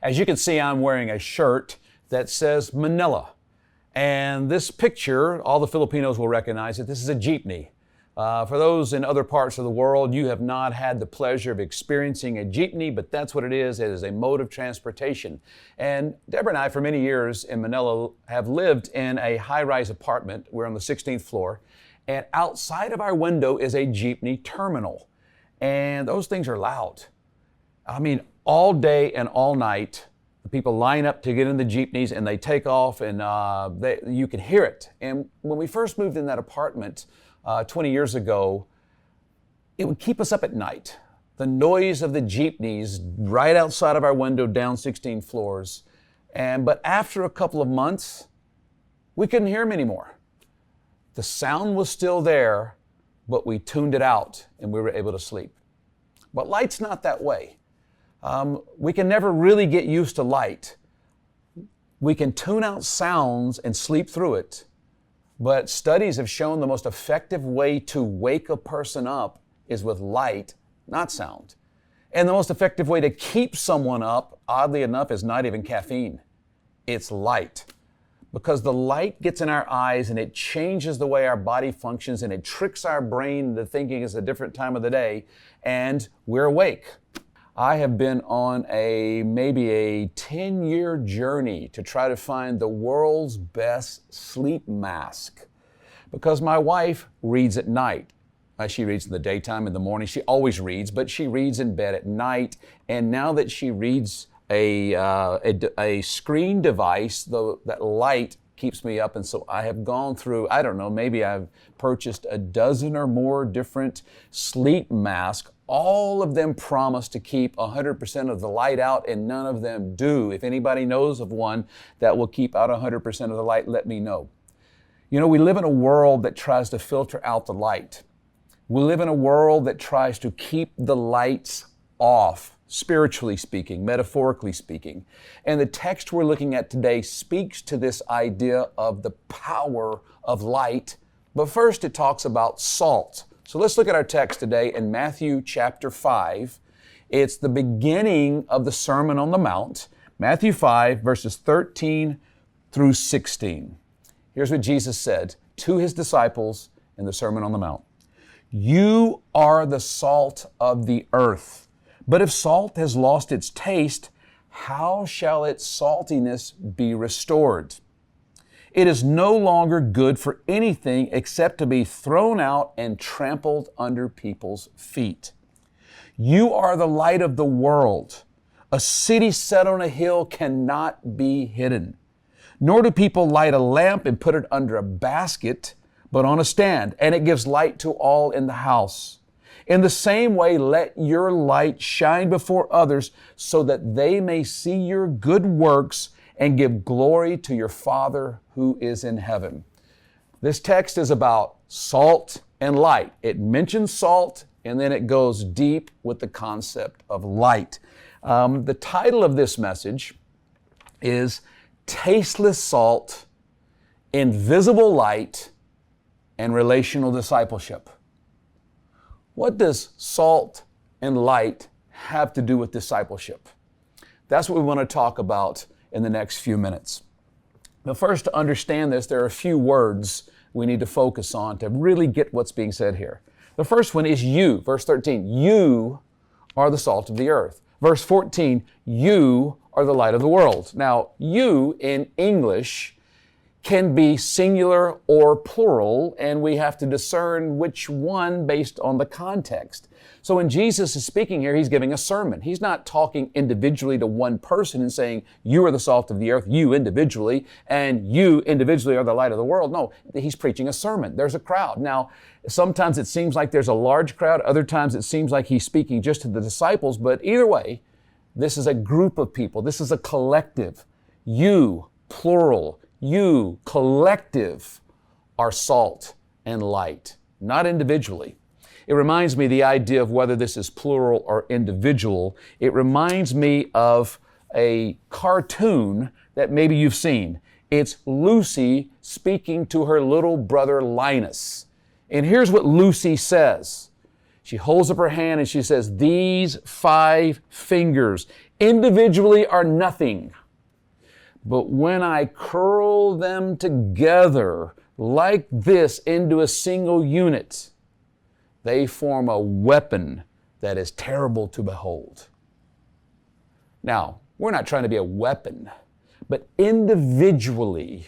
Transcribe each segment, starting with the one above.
As you can see, I'm wearing a shirt that says Manila. And this picture, all the Filipinos will recognize it. This is a jeepney. For those in other parts of the world, you have not had the pleasure of experiencing a jeepney, but that's what it is. It is a mode of transportation. And Deborah and I, for many years in Manila, have lived in a high-rise apartment. We're on the 16th floor. And outside of our window is a jeepney terminal. And those things are loud. I mean, all day and all night, the people line up to get in the jeepneys and they take off and you can hear it. And when we first moved in that apartment 20 years ago, it would keep us up at night. The noise of the jeepneys right outside of our window down 16 floors. But after a couple of months, we couldn't hear them anymore. The sound was still there, but we tuned it out and we were able to sleep. But light's not that way. We can never really get used to light. We can tune out sounds and sleep through it, but studies have shown the most effective way to wake a person up is with light, not sound. And the most effective way to keep someone up, oddly enough, is not even caffeine. It's light. Because the light gets in our eyes and it changes the way our body functions and it tricks our brain into thinking it's a different time of the day and we're awake. I have been on maybe a 10-year journey to try to find the world's best sleep mask because my wife reads at night. She reads in the daytime, in the morning. She always reads, but she reads in bed at night. And now that she reads a screen device, that light keeps me up. And so I have gone through, I don't know, maybe I've purchased a dozen or more different sleep masks. All of them promise to keep 100% of the light out, and none of them do. If anybody knows of one that will keep out 100% of the light, let me know. You know, we live in a world that tries to filter out the light. We live in a world that tries to keep the lights off, spiritually speaking, metaphorically speaking. And the text we're looking at today speaks to this idea of the power of light. But first it talks about salt. So let's look at our text today in Matthew chapter 5. It's the beginning of the Sermon on the Mount, Matthew 5, verses 13 through 16. Here's what Jesus said to His disciples in the Sermon on the Mount. You are the salt of the earth, but if salt has lost its taste, how shall its saltiness be restored? It is no longer good for anything except to be thrown out and trampled under people's feet. You are the light of the world. A city set on a hill cannot be hidden. Nor do people light a lamp and put it under a basket, but on a stand, and it gives light to all in the house. In the same way, let your light shine before others so that they may see your good works and give glory to your Father who is in heaven. This text is about salt and light. It mentions salt and then it goes deep with the concept of light. The title of this message is Tasteless Salt, Invisible Light, and Relational Discipleship. What does salt and light have to do with discipleship? That's what we want to talk about in the next few minutes. But first, to understand this, there are a few words we need to focus on to really get what's being said here. The first one is you, verse 13. You are the salt of the earth. Verse 14, you are the light of the world. Now, you in English can be singular or plural, and we have to discern which one based on the context. So when Jesus is speaking here, He's giving a sermon. He's not talking individually to one person and saying, you are the salt of the earth, you individually, and you individually are the light of the world. No, He's preaching a sermon. There's a crowd. Now, sometimes it seems like there's a large crowd. Other times it seems like He's speaking just to the disciples. But either way, this is a group of people. This is a collective. You, plural. You, collective, are salt and light, not individually. It reminds me the idea of whether this is plural or individual. It reminds me of a cartoon that maybe you've seen. It's Lucy speaking to her little brother Linus. And here's what Lucy says. She holds up her hand and she says, these 5 fingers, individually are nothing. But when I curl them together like this into a single unit, they form a weapon that is terrible to behold. Now, we're not trying to be a weapon, but individually,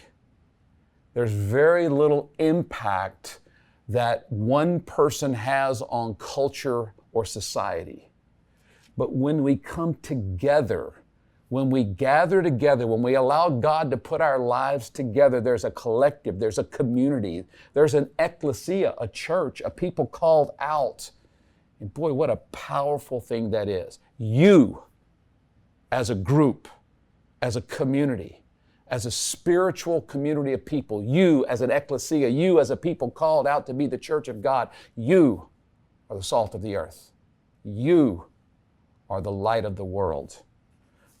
there's very little impact that one person has on culture or society. But when we come together, when we gather together, when we allow God to put our lives together, there's a collective, there's a community, there's an ecclesia, a church, a people called out. And boy, what a powerful thing that is. You, as a group, as a community, as a spiritual community of people, you as an ecclesia, you as a people called out to be the church of God, you are the salt of the earth. You are the light of the world.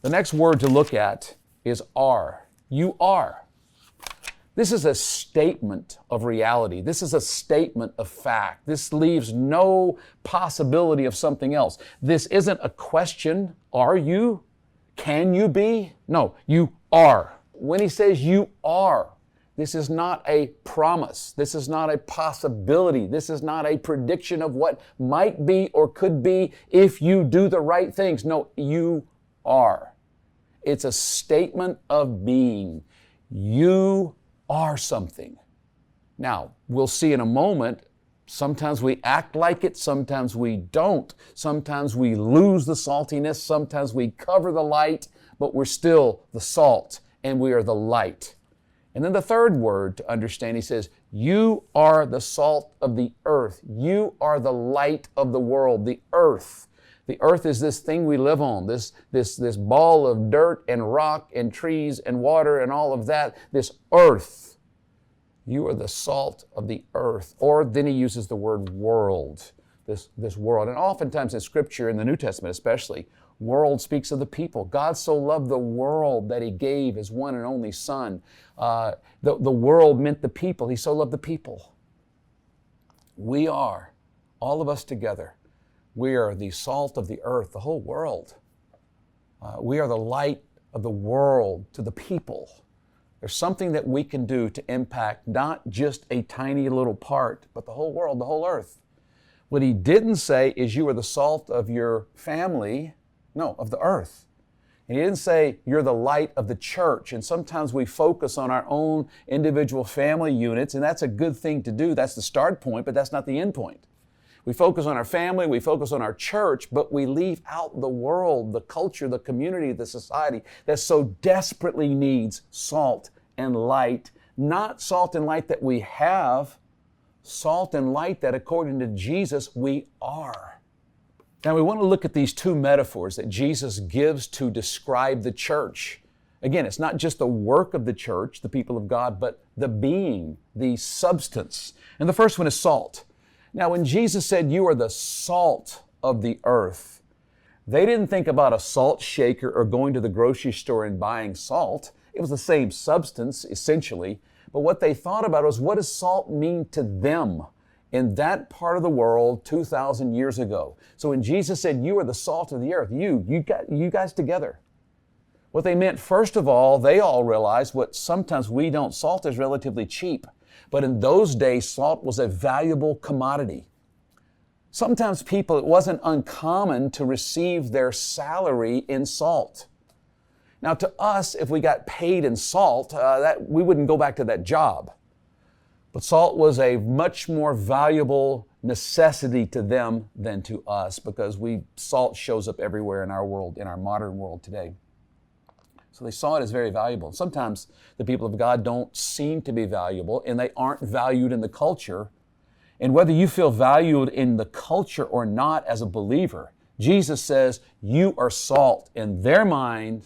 The next word to look at is are. You are. This is a statement of reality. This is a statement of fact. This leaves no possibility of something else. This isn't a question, are you? Can you be? No, you are. When he says you are, this is not a promise. This is not a possibility. This is not a prediction of what might be or could be if you do the right things. No, you are. It's a statement of being. You are something. Now, we'll see in a moment, sometimes we act like it, sometimes we don't. Sometimes we lose the saltiness, sometimes we cover the light, but we're still the salt and we are the light. And then the third word to understand, he says, you are the salt of the earth. You are the light of the world, the earth. The earth is this thing we live on, this ball of dirt and rock and trees and water and all of that, this earth. You are the salt of the earth. Or then he uses the word world, this world. And oftentimes in Scripture, in the New Testament especially, world speaks of the people. God so loved the world that he gave his one and only Son. The world meant the people. He so loved the people. We are, all of us together, we are the salt of the earth, the whole world. We are the light of the world to the people. There's something that we can do to impact not just a tiny little part, but the whole world, the whole earth. What he didn't say is you are the salt of your family, no, of the earth. And he didn't say you're the light of the church. And sometimes we focus on our own individual family units, and that's a good thing to do. That's the start point, but that's not the end point. We focus on our family, we focus on our church, but we leave out the world, the culture, the community, the society that so desperately needs salt and light. Not salt and light that we have, salt and light that according to Jesus we are. Now we want to look at these two metaphors that Jesus gives to describe the church. Again, it's not just the work of the church, the people of God, but the being, the substance. And the first one is salt. Now, when Jesus said, you are the salt of the earth, they didn't think about a salt shaker or going to the grocery store and buying salt. It was the same substance, essentially. But what they thought about was, what does salt mean to them in that part of the world 2,000 years ago? So when Jesus said, you are the salt of the earth, you guys together. What they meant, first of all, they all realized what sometimes we don't. Salt is relatively cheap. But in those days, salt was a valuable commodity. Sometimes people, it wasn't uncommon to receive their salary in salt. Now to us, if we got paid in salt, we wouldn't go back to that job. But salt was a much more valuable necessity to them than to us, because salt shows up everywhere in our world, in our modern world today. So they saw it as very valuable. Sometimes the people of God don't seem to be valuable, and they aren't valued in the culture. And whether you feel valued in the culture or not as a believer, Jesus says you are salt. In their mind,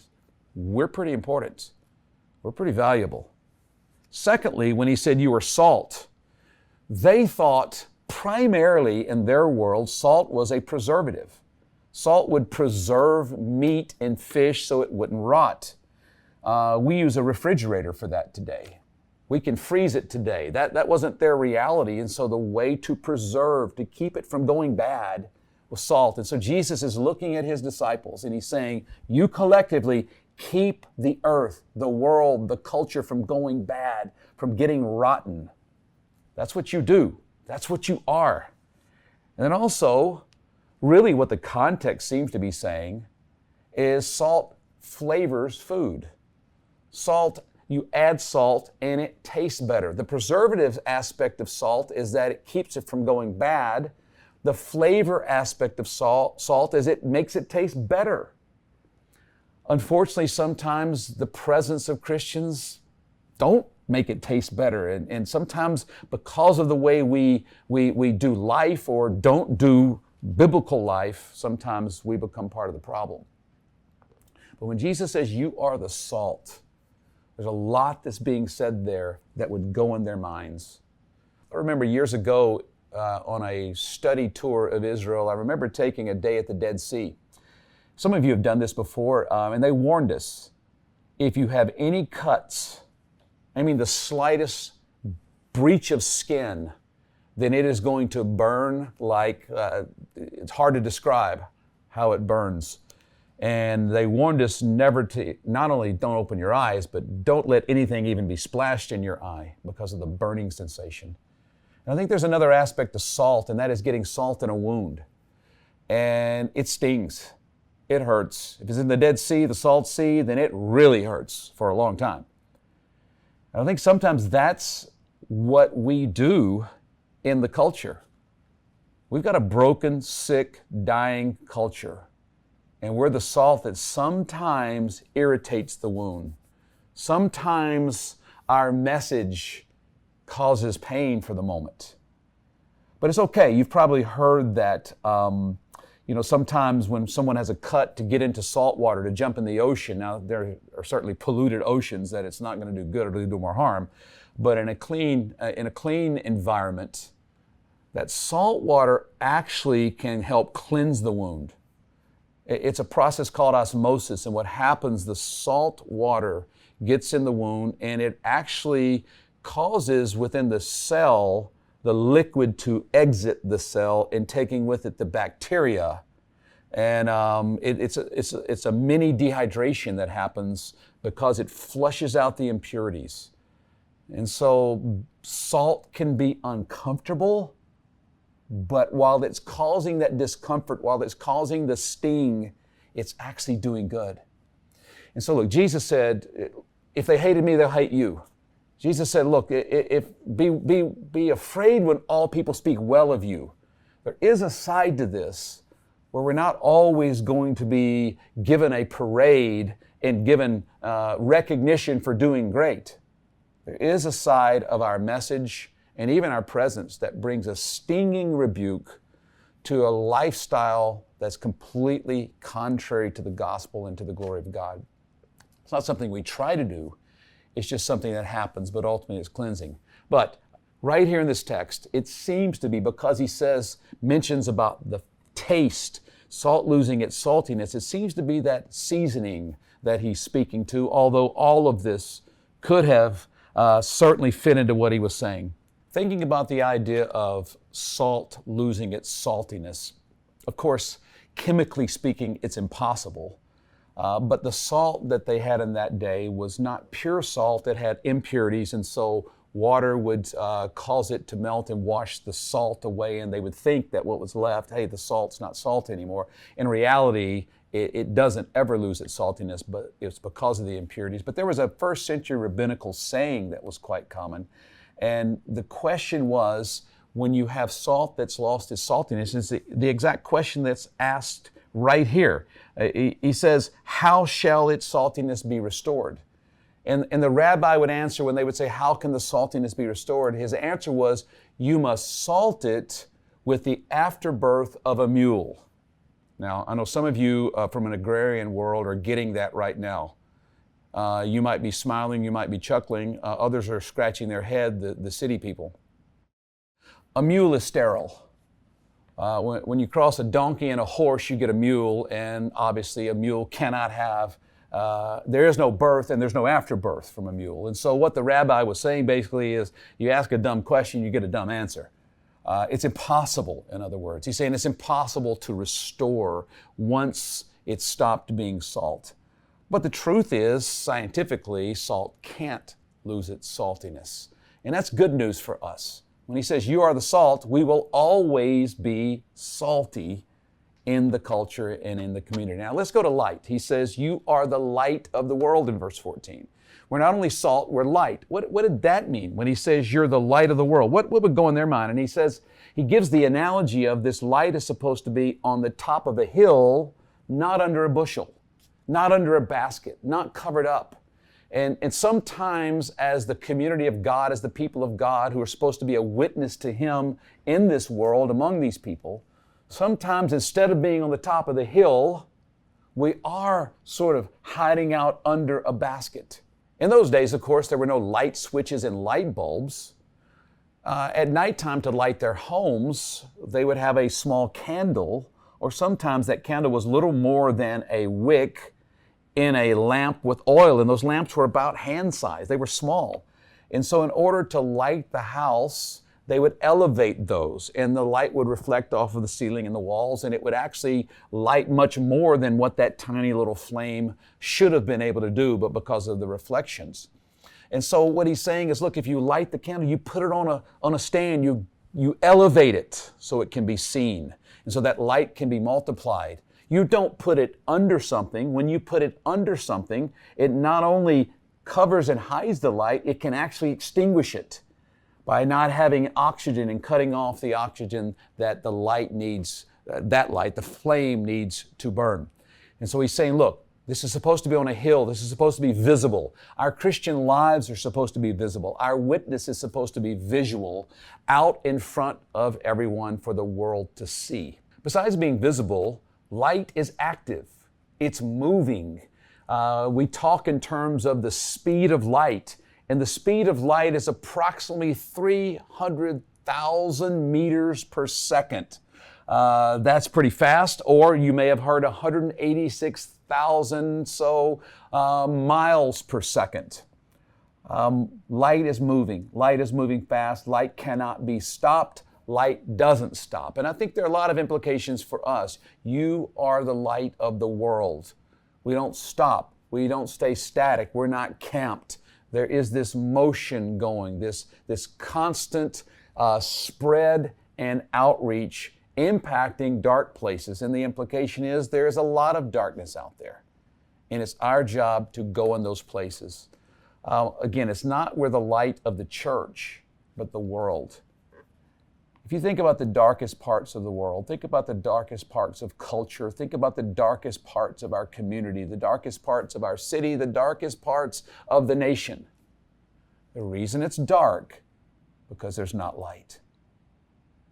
we're pretty important. We're pretty valuable. Secondly, when he said you are salt, they thought primarily in their world, salt was a preservative. Salt would preserve meat and fish so it wouldn't rot. We use a refrigerator for that today. We can freeze it today. That wasn't their reality, and so the way to preserve, to keep it from going bad, with salt. And so Jesus is looking at his disciples and he's saying, you collectively keep the earth, the world, the culture from going bad, from getting rotten. That's what you do. That's what you are. And then also, really what the context seems to be saying is salt flavors food. Salt, you add salt and it tastes better. The preservative aspect of salt is that it keeps it from going bad. The flavor aspect of salt is it makes it taste better. Unfortunately, sometimes the presence of Christians don't make it taste better. And sometimes because of the way we do life or don't do biblical life, sometimes we become part of the problem. But when Jesus says you are the salt, there's a lot that's being said there that would go in their minds. I remember years ago on a study tour of Israel, I remember taking a day at the Dead Sea. Some of you have done this before, and they warned us, if you have any cuts, I mean the slightest breach of skin, then it is going to burn like, it's hard to describe how it burns. And they warned us never to, not only don't open your eyes, but don't let anything even be splashed in your eye because of the burning sensation. And I think there's another aspect of salt, and that is getting salt in a wound. And it stings. It hurts. If it's in the Dead Sea, the Salt Sea, then it really hurts for a long time. And I think sometimes that's what we do in the culture. We've got a broken, sick, dying culture. And we're the salt that sometimes irritates the wound. Sometimes our message causes pain for the moment. But it's okay. You've probably heard that, sometimes when someone has a cut to get into salt water, to jump in the ocean. Now, there are certainly polluted oceans that it's not going to do good or do more harm. But in a clean environment, that salt water actually can help cleanse the wound. It's a process called osmosis, and what happens, the salt water gets in the wound and it actually causes within the cell the liquid to exit the cell and taking with it the bacteria. And it's a mini dehydration that happens because it flushes out the impurities. And so salt can be uncomfortable, but while it's causing that discomfort, while it's causing the sting, it's actually doing good. And so look, Jesus said, if they hated me, they'll hate you. Jesus said, look, be afraid when all people speak well of you. There is a side to this where we're not always going to be given a parade and given recognition for doing great. There is a side of our message and even our presence that brings a stinging rebuke to a lifestyle that's completely contrary to the gospel and to the glory of God. It's not something we try to do. It's just something that happens, but ultimately it's cleansing. But right here in this text, it seems to be, because he mentions about the taste, salt losing its saltiness, it seems to be that seasoning that he's speaking to, although all of this could have certainly fit into what he was saying. Thinking about the idea of salt losing its saltiness, of course, chemically speaking, it's impossible. But the salt that they had in that day was not pure salt. It had impurities, and so water would cause it to melt and wash the salt away, and they would think that what was left, hey, the salt's not salt anymore. In reality, it doesn't ever lose its saltiness, but it's because of the impurities. But there was a first century rabbinical saying that was quite common, and the question was, when you have salt that's lost its saltiness, it's the exact question that's asked right here. He says, how shall its saltiness be restored? And the rabbi would answer when they would say, how can the saltiness be restored? His answer was, you must salt it with the afterbirth of a mule. Now, I know some of you from an agrarian world are getting that right now. You might be smiling, you might be chuckling. Others are scratching their head, the city people. A mule is sterile. When you cross a donkey and a horse, you get a mule, and obviously a mule cannot have, there is no birth and there's no afterbirth from a mule. And so what the rabbi was saying basically is, you ask a dumb question, you get a dumb answer. It's impossible, in other words. He's saying it's impossible to restore once it's stopped being salt. But the truth is, scientifically, salt can't lose its saltiness. And that's good news for us. When he says, you are the salt, we will always be salty in the culture and in the community. Now let's go to light. He says, you are the light of the world in verse 14. We're not only salt, we're light. What did that mean when he says you're the light of the world? What would go in their mind? And he says, he gives the analogy of this light is supposed to be on the top of a hill, not under a bushel, not under a basket, not covered up. And sometimes as the community of God, as the people of God who are supposed to be a witness to Him in this world among these people, sometimes instead of being on the top of the hill, we are sort of hiding out under a basket. In those days, of course, there were no light switches and light bulbs. At nighttime, to light their homes, they would have a small candle, or sometimes that candle was little more than a wick in a lamp with oil, and those lamps were about hand size. They were small. And so in order to light the house, they would elevate those, and the light would reflect off of the ceiling and the walls, and it would actually light much more than what that tiny little flame should have been able to do, but because of the reflections. And so what he's saying is, look, if you light the candle, you put it on a stand, you elevate it so it can be seen, and so that light can be multiplied. You don't put it under something. When you put it under something, it not only covers and hides the light, it can actually extinguish it by not having oxygen and cutting off the oxygen that the light needs, the flame needs to burn. And so he's saying, look, this is supposed to be on a hill. This is supposed to be visible. Our Christian lives are supposed to be visible. Our witness is supposed to be visual, out in front of everyone for the world to see. Besides being visible, light is active. It's moving. We talk in terms of the speed of light. And the speed of light is approximately 300,000 meters per second. That's pretty fast, or you may have heard 186,000 miles per second. Light is moving. Light is moving fast. Light cannot be stopped. Light doesn't stop. And I think there are a lot of implications for us. You are the light of the world. We don't stop. We don't stay static. We're not camped. There is this motion going, this constant spread and outreach impacting dark places. And the implication is there is a lot of darkness out there. And it's our job to go in those places. Again, it's not we're the light of the church, but the world. If you think about the darkest parts of the world, think about the darkest parts of culture, think about the darkest parts of our community, the darkest parts of our city, the darkest parts of the nation. The reason it's dark, because there's not light.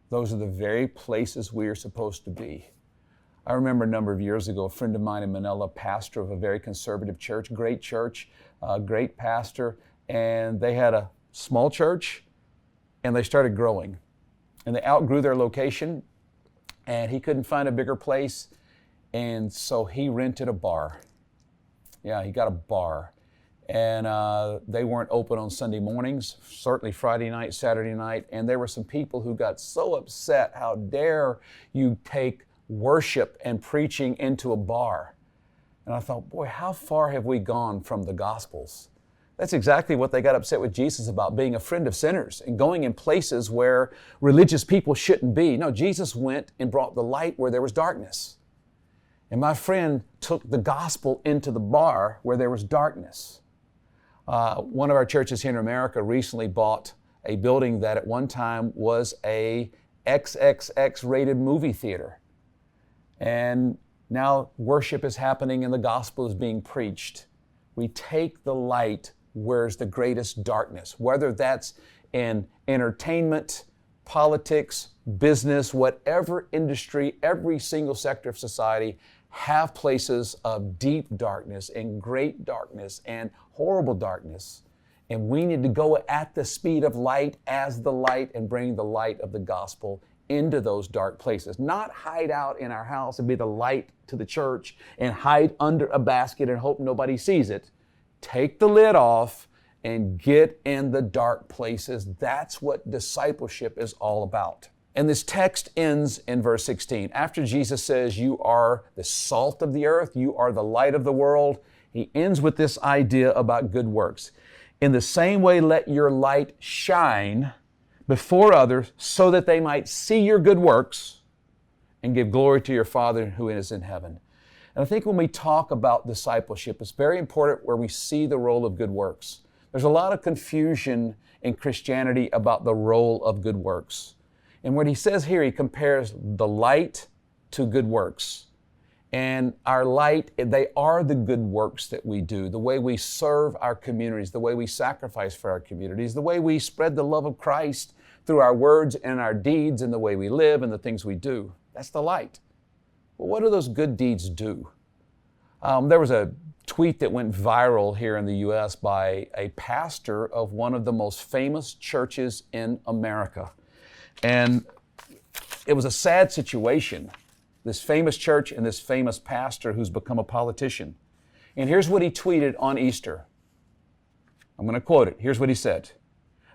Those are the very places we are supposed to be. I remember a number of years ago, a friend of mine in Manila, pastor of a very conservative church, great pastor, and they had a small church, and they started growing. And they outgrew their location, and he couldn't find a bigger place, and so he rented a bar. Yeah, he got a bar. And they weren't open on Sunday mornings, certainly Friday night, Saturday night, and there were some people who got so upset, how dare you take worship and preaching into a bar? And I thought, boy, how far have we gone from the Gospels? That's exactly what they got upset with Jesus about, being a friend of sinners and going in places where religious people shouldn't be. No, Jesus went and brought the light where there was darkness. And my friend took the gospel into the bar where there was darkness. One of our churches here in America recently bought a building that at one time was a XXX rated movie theater. And now worship is happening and the gospel is being preached. We take the light where's the greatest darkness, whether that's in entertainment, politics, business, whatever industry, every single sector of society have places of deep darkness and great darkness and horrible darkness. And we need to go at the speed of light as the light and bring the light of the gospel into those dark places. Not hide out in our house and be the light to the church and hide under a basket and hope nobody sees it. Take the lid off and get in the dark places. That's what discipleship is all about. And this text ends in verse 16. After Jesus says, you are the salt of the earth, you are the light of the world, he ends with this idea about good works. In the same way, let your light shine before others so that they might see your good works and give glory to your Father who is in heaven. And I think when we talk about discipleship, it's very important where we see the role of good works. There's a lot of confusion in Christianity about the role of good works. And what he says here, he compares the light to good works. And our light, they are the good works that we do, the way we serve our communities, the way we sacrifice for our communities, the way we spread the love of Christ through our words and our deeds and the way we live and the things we do. That's the light. But what do those good deeds do? There was a tweet that went viral here in the U.S. by a pastor of one of the most famous churches in America. And it was a sad situation. This famous church and this famous pastor who's become a politician. And here's what he tweeted on Easter. I'm going to quote it. Here's what he said.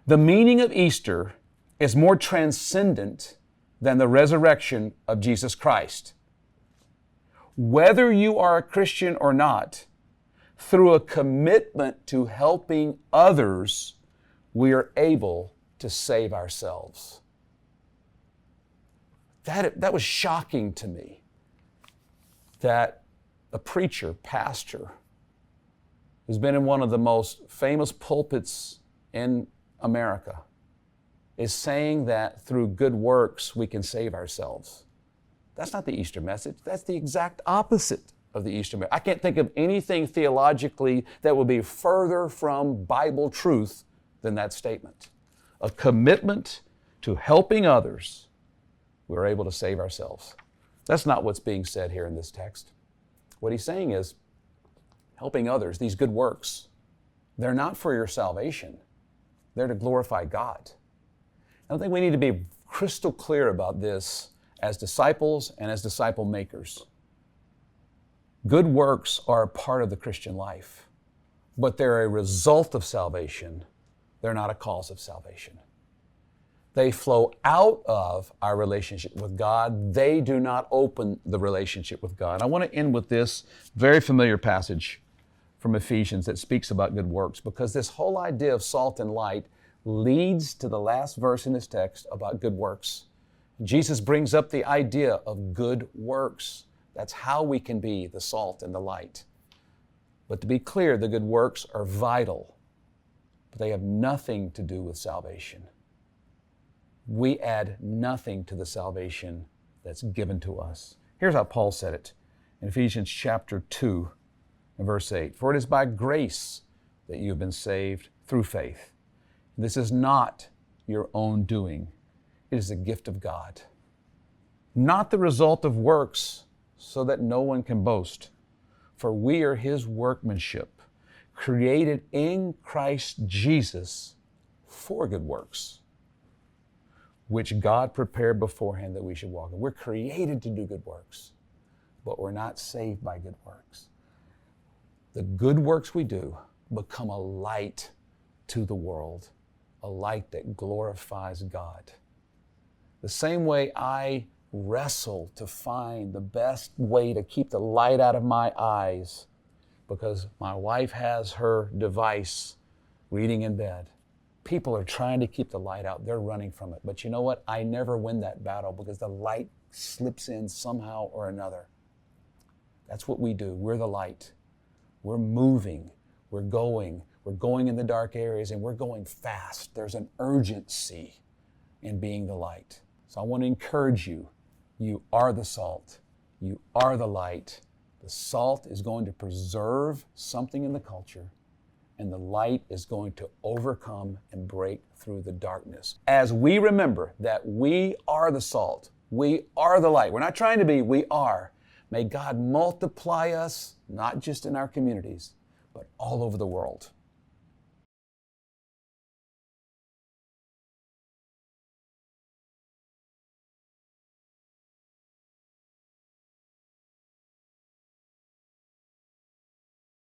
The meaning of Easter is more transcendent than the resurrection of Jesus Christ. Whether you are a Christian or not, through a commitment to helping others, we are able to save ourselves. That was shocking to me, that a preacher, pastor, who's been in one of the most famous pulpits in America, is saying that through good works we can save ourselves. That's not the Easter message. That's the exact opposite of the Easter message. I can't think of anything theologically that would be further from Bible truth than that statement. A commitment to helping others, we're able to save ourselves. That's not what's being said here in this text. What he's saying is, helping others, these good works, they're not for your salvation. They're to glorify God. I think we need to be crystal clear about this as disciples and as disciple makers. Good works are a part of the Christian life, but they're a result of salvation. They're not a cause of salvation. They flow out of our relationship with God. They do not open the relationship with God. I want to end with this very familiar passage from Ephesians that speaks about good works, because this whole idea of salt and light leads to the last verse in this text about good works. Jesus brings up the idea of good works. That's how we can be the salt and the light. But to be clear, the good works are vital, but they have nothing to do with salvation. We add nothing to the salvation that's given to us. Here's how Paul said it in Ephesians chapter 2 and verse 8. For it is by grace that you have been saved through faith. This is not your own doing. It is a gift of God, not the result of works, so that no one can boast. For we are His workmanship, created in Christ Jesus for good works, which God prepared beforehand that we should walk in. We're created to do good works, but we're not saved by good works. The good works we do become a light to the world, a light that glorifies God. The same way I wrestle to find the best way to keep the light out of my eyes because my wife has her device reading in bed. People are trying to keep the light out. They're running from it. But you know what? I never win that battle because the light slips in somehow or another. That's what we do. We're the light. We're moving. We're going. We're going in the dark areas and we're going fast. There's an urgency in being the light. So I want to encourage you. You are the salt. You are the light. The salt is going to preserve something in the culture, and the light is going to overcome and break through the darkness. As we remember that we are the salt, we are the light. We're not trying to be, we are. May God multiply us, not just in our communities, but all over the world.